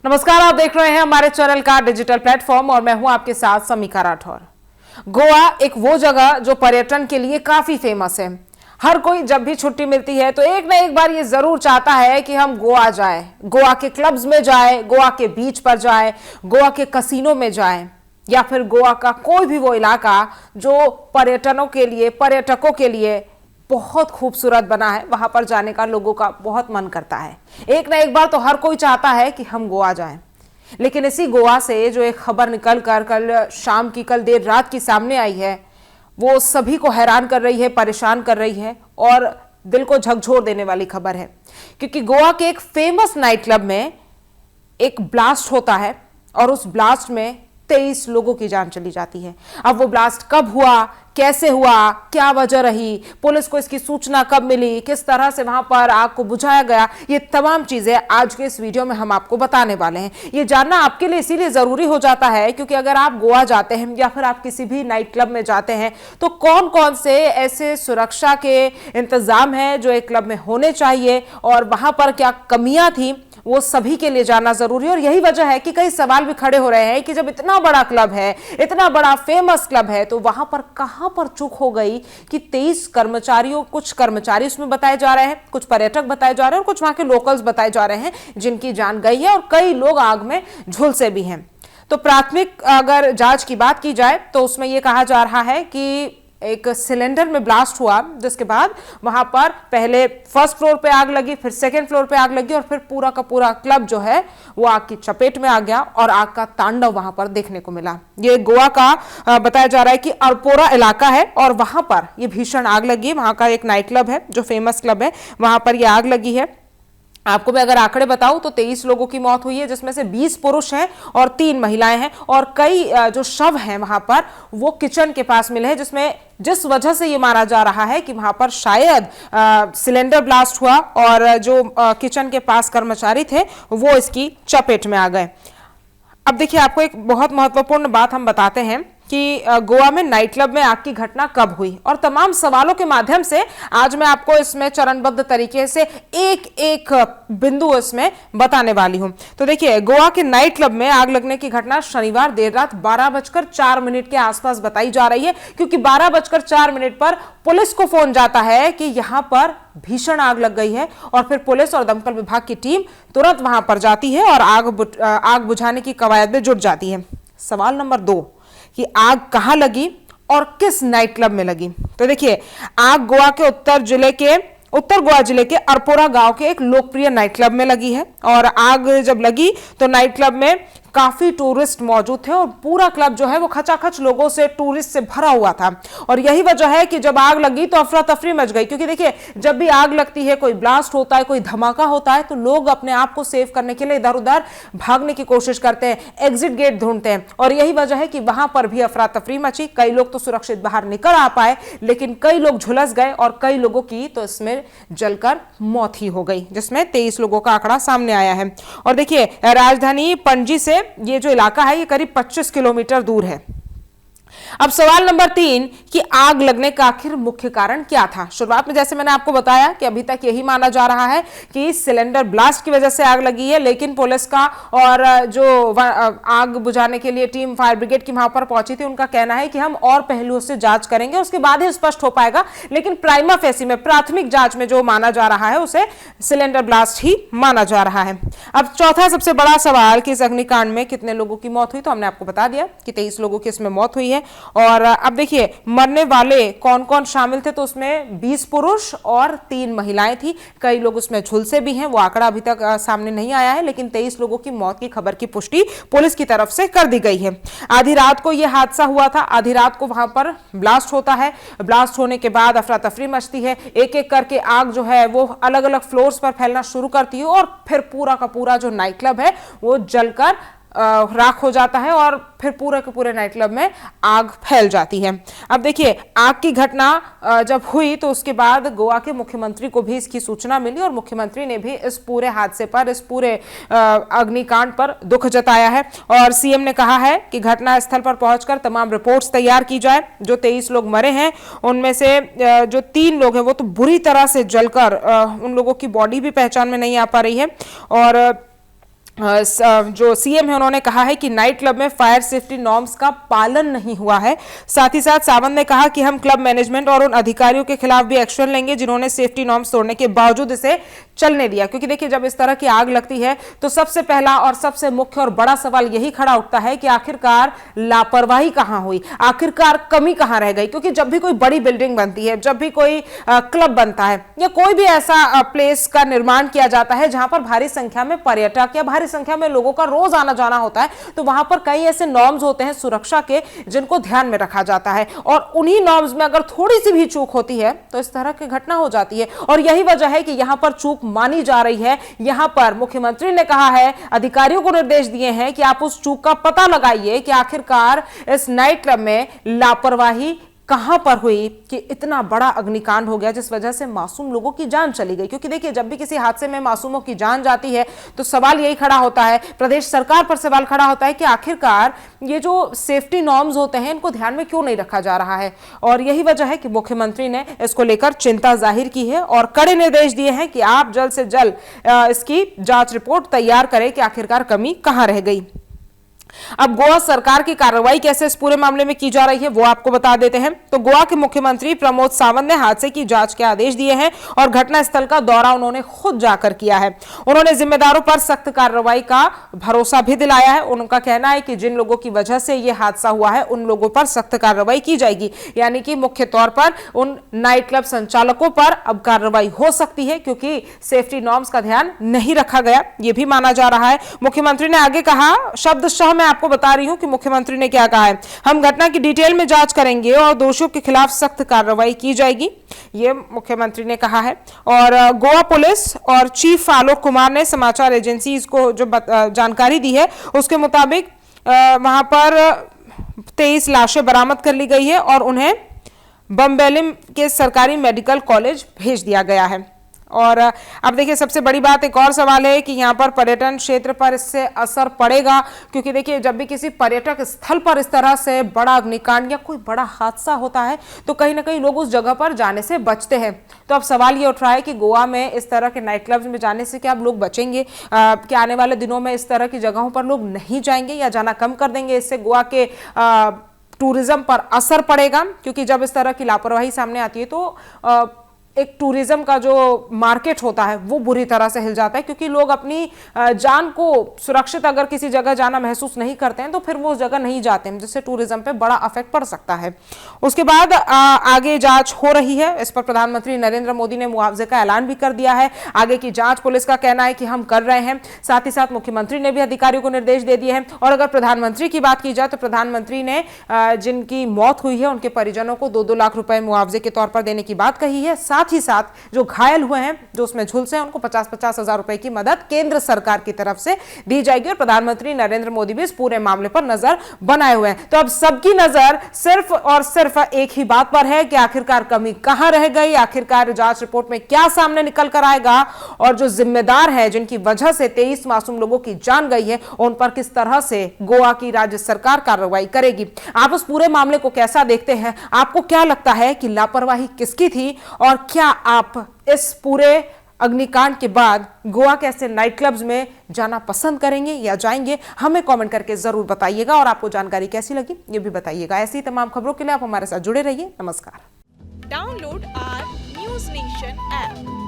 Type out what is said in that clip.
नमस्कार, आप देख रहे हैं हमारे चैनल का डिजिटल प्लेटफॉर्म और मैं हूं आपके साथ समीका राठौर। गोवा एक वो जगह जो पर्यटन के लिए काफी फेमस है। हर कोई जब भी छुट्टी मिलती है तो एक ना एक बार ये जरूर चाहता है कि हम गोवा जाएं, गोवा के क्लब्स में जाएं, गोवा के बीच पर जाएं, गोवा के कसिनो में जाएं या फिर गोवा का कोई भी वो इलाका जो पर्यटकों के लिए बहुत खूबसूरत बना है, वहां पर जाने का लोगों का बहुत मन करता है। एक ना एक बार तो हर कोई चाहता है कि हम गोवा जाएं। लेकिन इसी गोवा से जो एक खबर निकल कर कल देर रात की सामने आई है, वो सभी को हैरान कर रही है, परेशान कर रही है और दिल को झकझोर देने वाली खबर है। क्योंकि गोवा के एक फेमस नाइट क्लब में एक ब्लास्ट होता है और उस ब्लास्ट में 23 लोगों की जान चली जाती है। अब वो ब्लास्ट कब हुआ, कैसे हुआ, क्या वजह रही, पुलिस को इसकी सूचना कब मिली, किस तरह से वहां पर आग को बुझाया गया, ये तमाम चीजें आज के इस वीडियो में हम आपको बताने वाले हैं। ये जानना आपके लिए इसीलिए जरूरी हो जाता है क्योंकि अगर आप गोवा जाते हैं या फिर आप किसी भी नाइट क्लब में जाते हैं तो कौन कौन से ऐसे सुरक्षा के इंतजाम है जो एक क्लब में होने चाहिए और वहां पर क्या कमियां थी, वो सभी के लिए जानना जरूरी है। और यही वजह है कि कई सवाल भी खड़े हो रहे हैं कि जब इतना बड़ा क्लब है, इतना बड़ा फेमस क्लब है, तो वहां पर कहां पर चूक हो गई कि 23 कुछ कर्मचारी उसमें बताए जा रहे हैं, कुछ पर्यटक बताए जा रहे हैं और कुछ वहां के लोकल्स बताए जा रहे हैं जिनकी जान गई है और कई लोग आग में झुलसे भी हैं। तो प्राथमिक अगर जांच की बात की जाए तो उसमें यह कहा जा रहा है कि एक सिलेंडर में ब्लास्ट हुआ, जिसके बाद वहां पर पहले फर्स्ट फ्लोर पे आग लगी, फिर सेकंड फ्लोर पे आग लगी और फिर पूरा का पूरा क्लब जो है वो आग की चपेट में आ गया और आग का तांडव वहां पर देखने को मिला। ये गोवा का बताया जा रहा है कि अरपोरा इलाका है और वहां पर ये भीषण आग लगी है। वहां का एक नाइट क्लब है जो फेमस क्लब है, वहां पर ये आग लगी है। आपको मैं अगर आंकड़े बताऊं तो 23 लोगों की मौत हुई है, जिसमें से 20 पुरुष हैं और 3 महिलाएं हैं और कई जो शव हैं वहां पर वो किचन के पास मिले हैं, जिस वजह से ये माना जा रहा है कि वहां पर शायद सिलेंडर ब्लास्ट हुआ और जो किचन के पास कर्मचारी थे वो इसकी चपेट में आ गए। अब देखिए, आपको एक बहुत महत्वपूर्ण बात हम बताते हैं कि गोवा में नाइट क्लब में आग की घटना कब हुई और तमाम सवालों के माध्यम से आज मैं आपको इसमें चरणबद्ध तरीके से एक एक बिंदु इसमें बताने वाली हूं। तो देखिए, गोवा के नाइट क्लब में आग लगने की घटना शनिवार देर रात 12:04 के आसपास बताई जा रही है, क्योंकि 12:04 पर पुलिस को फोन जाता है कि यहां पर भीषण आग लग गई है और फिर पुलिस और दमकल विभाग की टीम तुरंत वहां पर जाती है और आग बुझाने की कवायद में जुट जाती है। सवाल नंबर 2 कि आग कहां लगी और किस नाइट क्लब में लगी। तो देखिए, आग गोवा के उत्तर गोवा जिले के अरपोरा गांव के एक लोकप्रिय नाइट क्लब में लगी है और आग जब लगी तो नाइट क्लब में काफी टूरिस्ट मौजूद थे और पूरा क्लब जो है वो खचाखच लोगों से, टूरिस्ट से भरा हुआ था। और यही वजह है कि जब आग लगी तो अफरा तफरी मच गई, क्योंकि देखिए, जब भी आग लगती है, कोई ब्लास्ट होता है, कोई धमाका होता है, तो लोग अपने आप को सेव करने के लिए इधर उधर भागने की कोशिश करते हैं, एग्जिट गेट ढूंढते हैं और यही वजह है कि वहां पर भी अफरा तफरी मची। कई लोग तो सुरक्षित बाहर निकल आ पाए, लेकिन कई लोग झुलस गए और कई लोगों की तो इसमें जलकर मौत ही हो गई, जिसमें 23 लोगों का आंकड़ा सामने आया है। और देखिए, राजधानी पणजी से ये जो इलाका है ये करीब 25 किलोमीटर दूर है। अब सवाल नंबर 3 कि आग लगने का आखिर मुख्य कारण क्या था। शुरुआत में जैसे मैंने आपको बताया कि अभी तक यही माना जा रहा है कि सिलेंडर ब्लास्ट की वजह से आग लगी है, लेकिन पुलिस का और जो आग बुझाने के लिए टीम फायर ब्रिगेड की वहां पर पहुंची थी, उनका कहना है कि हम और पहलुओं से जांच करेंगे, उसके बाद ही स्पष्ट हो पाएगा। लेकिन प्राइमा फेसी में, प्राथमिक जांच में जो माना जा रहा है उसे सिलेंडर ब्लास्ट ही माना जा रहा है। अब चौथा सबसे बड़ा सवाल कि इस अग्निकांड में कितने लोगों की मौत हुई, तो हमने आपको बता दिया कि 23 लोगों की इसमें मौत हुई है। और अब देखिए, मरने वाले कौन कौन शामिल थे, तो उसमें 20 पुरुष और 3 महिलाएं थी। कई लोग उसमें झुलसे भी हैं, वो आंकड़ा अभी तक सामने नहीं आया है, लेकिन 23 लोगों की मौत की खबर की पुष्टि पुलिस की तरफ से कर दी गई है। आधी रात को यह हादसा हुआ था, आधी रात को वहां पर ब्लास्ट होता है। ब्लास्ट होने के बाद अफरा तफरी मचती है, एक एक करके आग जो है वो अलग अलग फ्लोर्स पर फैलना शुरू करती है और फिर पूरा का पूरा जो नाइट क्लब है वो जलकर राख हो जाता है और फिर पूरे के पूरे नाइट क्लब में आग फैल जाती है। अब देखिए, आग की घटना जब हुई तो उसके बाद गोवा के मुख्यमंत्री को भी इसकी सूचना मिली और मुख्यमंत्री ने भी इस पूरे हादसे पर, इस पूरे अग्निकांड पर दुख जताया है और सीएम ने कहा है कि घटना स्थल पर पहुंचकर तमाम रिपोर्ट्स तैयार की जाए। जो 23 लोग मरे हैं उनमें से जो 3 लोग हैं वो तो बुरी तरह से जलकर उन लोगों की बॉडी भी पहचान में नहीं आ पा रही है और जो सीएम है उन्होंने कहा है कि नाइट क्लब में फायर सेफ्टी नॉर्म्स का पालन नहीं हुआ है। साथ ही साथ सावंत ने कहा कि हम क्लब मैनेजमेंट और उन अधिकारियों के खिलाफ भी एक्शन लेंगे जिन्होंने सेफ्टी नॉर्म्स तोड़ने के बावजूद इसे चलने दिया, क्योंकि देखिए जब इस तरह की आग लगती है तो सबसे पहला और सबसे मुख्य और बड़ा सवाल यही खड़ा उठता है कि आखिरकार लापरवाही कहां हुई, आखिरकार कमी कहां रह गई। क्योंकि जब भी कोई बड़ी बिल्डिंग बनती है, जब भी कोई क्लब बनता है या कोई भी ऐसा प्लेस का निर्माण किया जाता है जहां पर भारी संख्या में पर्यटक या भारी संख्या में लोगों का रोज आना जाना होता है, तो वहां पर कई ऐसे नॉर्म्स होते हैं सुरक्षा के जिनको ध्यान में रखा जाता है, और उन्हीं नॉर्म्स में अगर थोड़ी सी भी चूक होती है तो इस तरह की घटना हो जाती है। और यही वजह है कि यहां पर चूक मानी जा रही है। यहां पर मुख्यमंत्री ने कहा है, अधिकारियों को निर्देश दिए हैं कि आप उस चूक का पता लगाइए कि आखिरकार इस नाइट क्लब में लापरवाही कहां पर हुई कि इतना बड़ा अग्निकांड हो गया जिस वजह से मासूम लोगों की जान चली गई। क्योंकि देखिए जब भी किसी हादसे में मासूमों की जान जाती है तो सवाल यही खड़ा होता है, प्रदेश सरकार पर सवाल खड़ा होता है कि आखिरकार ये जो सेफ्टी नॉर्म्स होते हैं इनको ध्यान में क्यों नहीं रखा जा रहा है। और यही वजह है कि मुख्यमंत्री ने इसको लेकर चिंता जाहिर की है और कड़े निर्देश दिए हैं कि आप जल्द से जल्द इसकी जांच रिपोर्ट तैयार करें कि आखिरकार कमी कहां रह गई। अब गोवा सरकार की कार्रवाई कैसे इस पूरे मामले में की जा रही है वो आपको बता देते हैं। तो गोवा के मुख्यमंत्री प्रमोद सावंत ने हादसे की जांच के आदेश दिए हैं और घटनास्थल का दौरा उन्होंने खुद जाकर किया है। उन्होंने जिम्मेदारों पर सख्त कार्रवाई का भरोसा भी दिलाया है। उनका कहना है कि जिन लोगों की वजह से यह हादसा हुआ है उन लोगों पर सख्त कार्रवाई की जाएगी, यानी कि मुख्य तौर पर उन नाइट क्लब संचालकों पर अब कार्रवाई हो सकती है क्योंकि सेफ्टी नॉर्म्स का ध्यान नहीं रखा गया, यह भी माना जा रहा है। मुख्यमंत्री ने आगे कहा, शब्दशः मैं आपको बता रही हूं कि मुख्यमंत्री ने क्या कहा है, हम घटना की डिटेल में जांच करेंगे और दोषियों के खिलाफ सख्त कार्रवाई की जाएगी, ये मुख्यमंत्री ने कहा है। और गोवा पुलिस और चीफ आलोक कुमार ने समाचार एजेंसी को जो जानकारी दी है उसके मुताबिक वहां पर 23 लाशें बरामद कर ली गई है और उन्हें बम्बेलिम के सरकारी मेडिकल कॉलेज भेज दिया गया है। और अब देखिए सबसे बड़ी बात, एक और सवाल है कि यहाँ पर पर्यटन क्षेत्र पर इससे असर पड़ेगा, क्योंकि देखिए जब भी किसी पर्यटक स्थल पर इस तरह से बड़ा अग्निकांड या कोई बड़ा हादसा होता है तो कहीं ना कहीं लोग उस जगह पर जाने से बचते हैं। तो अब सवाल ये उठ रहा है कि गोवा में इस तरह के नाइट क्लब्स में जाने से क्या अब लोग बचेंगे, क्या आने वाले दिनों में इस तरह की जगहों पर लोग नहीं जाएंगे या जाना कम कर देंगे, इससे गोवा के टूरिज्म पर असर पड़ेगा। क्योंकि जब इस तरह की लापरवाही सामने आती है तो एक टूरिज्म का जो मार्केट होता है वो बुरी तरह से हिल जाता है, क्योंकि लोग अपनी जान को सुरक्षित अगर किसी जगह जाना महसूस नहीं करते हैं तो फिर वो उस जगह नहीं जाते हैं, जिससे टूरिज्म पे बड़ा अफेक्ट पड़ सकता है। उसके बाद आगे जांच हो रही है, इस पर प्रधानमंत्री नरेंद्र मोदी ने मुआवजे का ऐलान भी कर दिया है। आगे की जांच पुलिस का कहना है कि हम कर रहे हैं। साथ ही साथ मुख्यमंत्री ने भी अधिकारियों को निर्देश दे दिए हैं। और अगर प्रधानमंत्री की बात की जाए तो प्रधानमंत्री ने जिनकी मौत हुई है उनके परिजनों को 2-2 लाख रुपए मुआवजे के तौर पर देने की बात कही है। साथ ही साथ जो घायल हुए हैं, जो उसमें झुलसे हैं, उनको 50-50 हजार रुपए की मदद केंद्र सरकार की तरफ से दी जाएगी। और प्रधानमंत्री नरेंद्र मोदी भी इस पूरे मामले पर नजर बनाए हुए हैं। तो अब सबकी नजर सिर्फ और सिर्फ एक ही बात पर है कि आखिरकार कमी कहां रह गई, आखिरकार जांच रिपोर्ट में क्या सामने निकल कर आएगा और जो जिम्मेदार है जिनकी वजह से 23 मासूम लोगों की जान गई है उन पर किस तरह से गोवा की राज्य सरकार कार्रवाई करेगी। आप उस पूरे मामले को कैसा देखते हैं, आपको क्या लगता है कि लापरवाही किसकी थी, और क्या आप इस पूरे अग्निकांड के बाद गोवा के ऐसे नाइट क्लब्स में जाना पसंद करेंगे या जाएंगे, हमें कमेंट करके जरूर बताइएगा। और आपको जानकारी कैसी लगी ये भी बताइएगा। ऐसी तमाम खबरों के लिए आप हमारे साथ जुड़े रहिए। नमस्कार। Download our News Nation app